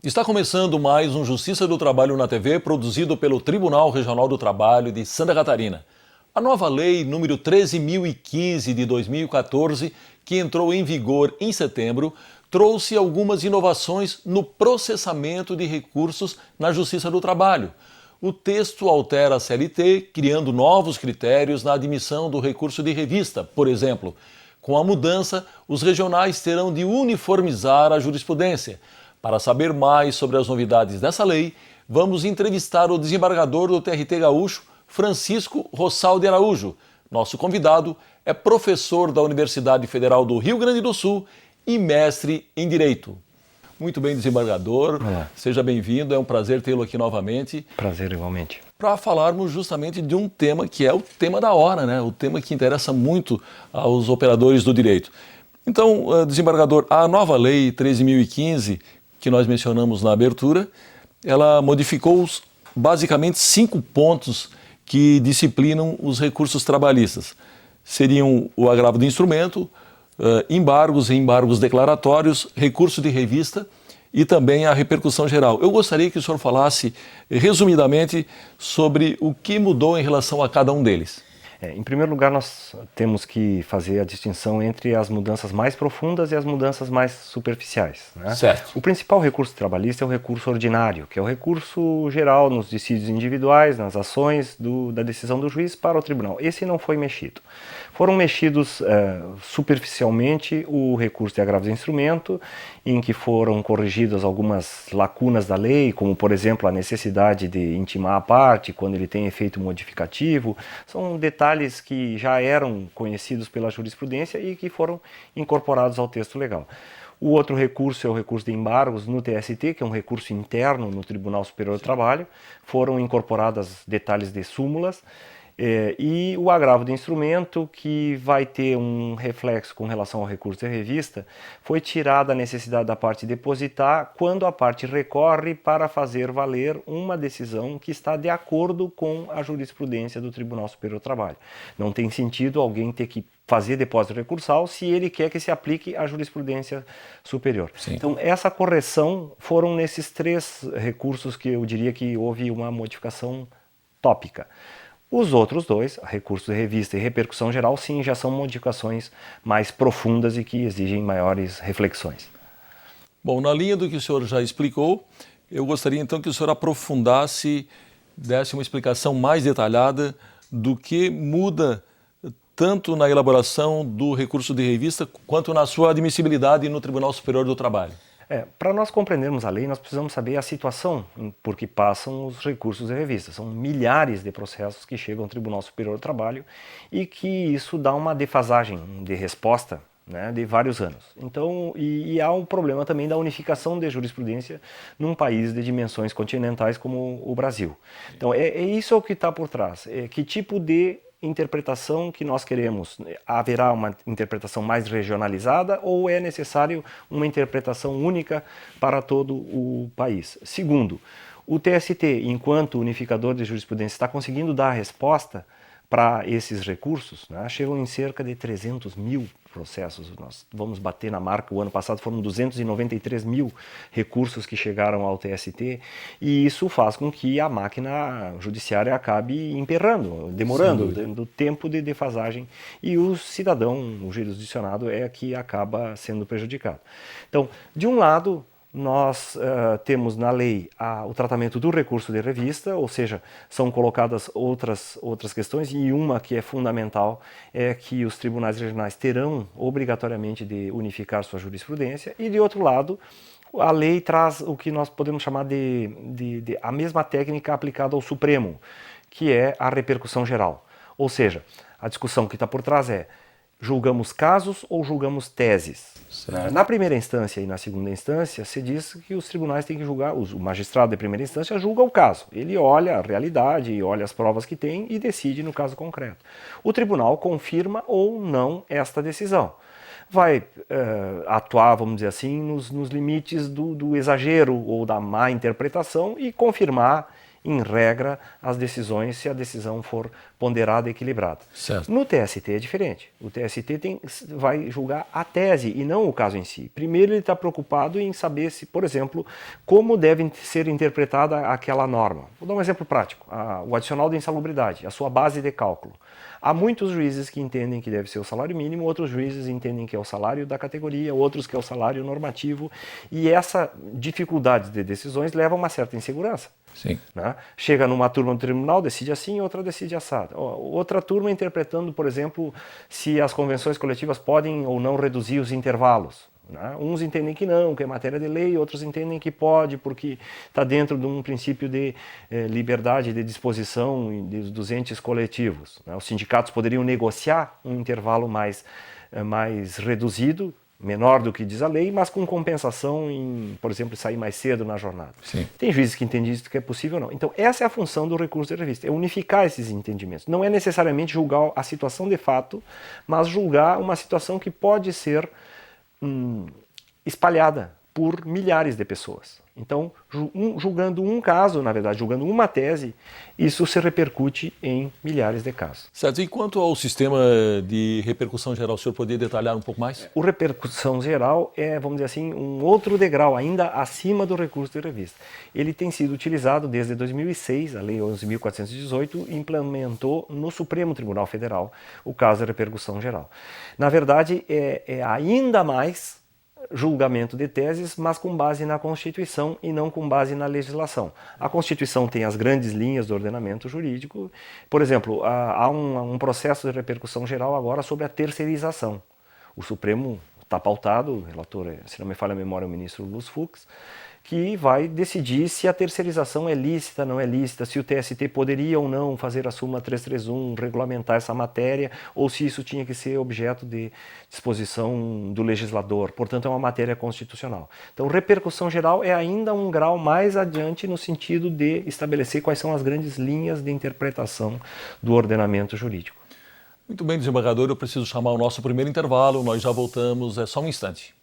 Está começando mais um Justiça do Trabalho na TV, produzido pelo Tribunal Regional do Trabalho de Santa Catarina. A nova lei número 13.015 de 2014, que entrou em vigor em setembro, trouxe algumas inovações no processamento de recursos na Justiça do Trabalho. O texto altera a CLT, criando novos critérios na admissão do recurso de revista. Por exemplo, com a mudança, os regionais terão de uniformizar a jurisprudência. Para saber mais sobre as novidades dessa lei, vamos entrevistar o desembargador do TRT Gaúcho, Francisco Rossal de Araújo. Nosso convidado é professor da Universidade Federal do Rio Grande do Sul e mestre em Direito. Muito bem, desembargador. Olá. Seja bem-vindo, é um prazer tê-lo aqui novamente. Prazer igualmente. Para falarmos justamente de um tema que é o tema da hora, né? O tema que interessa muito aos operadores do direito. Então, desembargador, a nova lei 13.015, que nós mencionamos na abertura, ela modificou basicamente 5 pontos que disciplinam os recursos trabalhistas. Seriam o agravo do instrumento, embargos e embargos declaratórios, recurso de revista e também a repercussão geral. Eu gostaria que o senhor falasse resumidamente sobre o que mudou em relação a cada um deles. Em primeiro lugar, nós temos que fazer a distinção entre as mudanças mais profundas e as mudanças mais superficiais, né? Certo. O principal recurso trabalhista é o recurso ordinário, que é o recurso geral nos dissídios individuais, nas ações da decisão do juiz para o tribunal. Esse não foi mexido. Foram mexidos superficialmente o recurso de agravo de instrumento, em que foram corrigidas algumas lacunas da lei, como, por exemplo, a necessidade de intimar a parte quando ele tem efeito modificativo. São detalhes que já eram conhecidos pela jurisprudência e que foram incorporados ao texto legal. O outro recurso é o recurso de embargos no TST, que é um recurso interno no Tribunal Superior do Trabalho. Foram incorporados detalhes de súmulas. E o agravo de instrumento, que vai ter um reflexo com relação ao recurso de revista, foi tirada a necessidade da parte depositar quando a parte recorre para fazer valer uma decisão que está de acordo com a jurisprudência do Tribunal Superior do Trabalho. Não tem sentido alguém ter que fazer depósito recursal se ele quer que se aplique a jurisprudência superior. Sim. Então, essa correção foram nesses 3 recursos que eu diria que houve uma modificação tópica. Os outros 2, recurso de revista e repercussão geral, sim, já são modificações mais profundas e que exigem maiores reflexões. Bom, na linha do que o senhor já explicou, eu gostaria então que o senhor aprofundasse, desse uma explicação mais detalhada do que muda tanto na elaboração do recurso de revista quanto na sua admissibilidade no Tribunal Superior do Trabalho. Para nós compreendermos a lei, nós precisamos saber a situação por que passam os recursos de revista. São milhares de processos que chegam ao Tribunal Superior do Trabalho e que isso dá uma defasagem de resposta, né, de vários anos. Então, e há um problema também da unificação de jurisprudência num país de dimensões continentais como o Brasil. Então, isso é o que está por trás. Que tipo de interpretação que nós queremos? Haverá uma interpretação mais regionalizada ou é necessário uma interpretação única para todo o país? Segundo, o TST, enquanto unificador de jurisprudência, está conseguindo dar a resposta para esses recursos, né? Chegam em cerca de 300 mil processos. Nós vamos bater na marca, o ano passado foram 293 mil recursos que chegaram ao TST, e isso faz com que a máquina judiciária acabe emperrando, demorando, dando tempo de defasagem, e o cidadão, o jurisdicionado, é que acaba sendo prejudicado. Então, de um lado, nós temos na lei o tratamento do recurso de revista, ou seja, são colocadas outras questões, e uma que é fundamental é que os tribunais regionais terão obrigatoriamente de unificar sua jurisprudência, e de outro lado, a lei traz o que nós podemos chamar de a mesma técnica aplicada ao Supremo, que é a repercussão geral. Ou seja, a discussão que está por trás é: julgamos casos ou julgamos teses? Certo. Na primeira instância e na segunda instância, se diz que os tribunais têm que julgar, o magistrado de primeira instância julga o caso. Ele olha a realidade, olha as provas que tem e decide no caso concreto. O tribunal confirma ou não esta decisão. Vai atuar, vamos dizer assim, nos limites do exagero ou da má interpretação e confirmar em regra, as decisões se a decisão for ponderada e equilibrada. Certo. No TST é diferente. O TST vai julgar a tese e não o caso em si. Primeiro ele está preocupado em saber se, por exemplo, como deve ser interpretada aquela norma. Vou dar um exemplo prático. O adicional de insalubridade, a sua base de cálculo. Há muitos juízes que entendem que deve ser o salário mínimo, outros juízes entendem que é o salário da categoria, outros que é o salário normativo, e essa dificuldade de decisões leva a uma certa insegurança. Sim. Né? Chega numa turma do tribunal, decide assim, outra decide assado. Outra turma interpretando, por exemplo, se as convenções coletivas podem ou não reduzir os intervalos. Né? Uns entendem que não, que é matéria de lei, outros entendem que pode, porque está dentro de um princípio de liberdade de disposição dos entes coletivos. Né? Os sindicatos poderiam negociar um intervalo mais reduzido, menor do que diz a lei, mas com compensação em, por exemplo, sair mais cedo na jornada. Sim. Tem juízes que entendem isso que é possível ou não. Então, essa é a função do recurso de revista, é unificar esses entendimentos. Não é necessariamente julgar a situação de fato, mas julgar uma situação que pode ser espalhada por milhares de pessoas. Então, julgando um caso, na verdade, julgando uma tese, isso se repercute em milhares de casos. Certo. E quanto ao sistema de repercussão geral, o senhor poderia detalhar um pouco mais? O repercussão geral é, vamos dizer assim, um outro degrau, ainda acima do recurso de revista. Ele tem sido utilizado desde 2006, a Lei 11.418 implementou no Supremo Tribunal Federal o caso de repercussão geral. Na verdade, é ainda mais julgamento de teses, mas com base na Constituição e não com base na legislação. A Constituição tem as grandes linhas do ordenamento jurídico. Por exemplo, há um processo de repercussão geral agora sobre a terceirização. O Supremo está pautado, o relator, se não me falha a memória, é o ministro Luz Fux, que vai decidir se a terceirização é lícita, não é lícita, se o TST poderia ou não fazer a súmula 331, regulamentar essa matéria, ou se isso tinha que ser objeto de disposição do legislador. Portanto, é uma matéria constitucional. Então, repercussão geral é ainda um grau mais adiante no sentido de estabelecer quais são as grandes linhas de interpretação do ordenamento jurídico. Muito bem, desembargador, eu preciso chamar o nosso primeiro intervalo, nós já voltamos, é só um instante.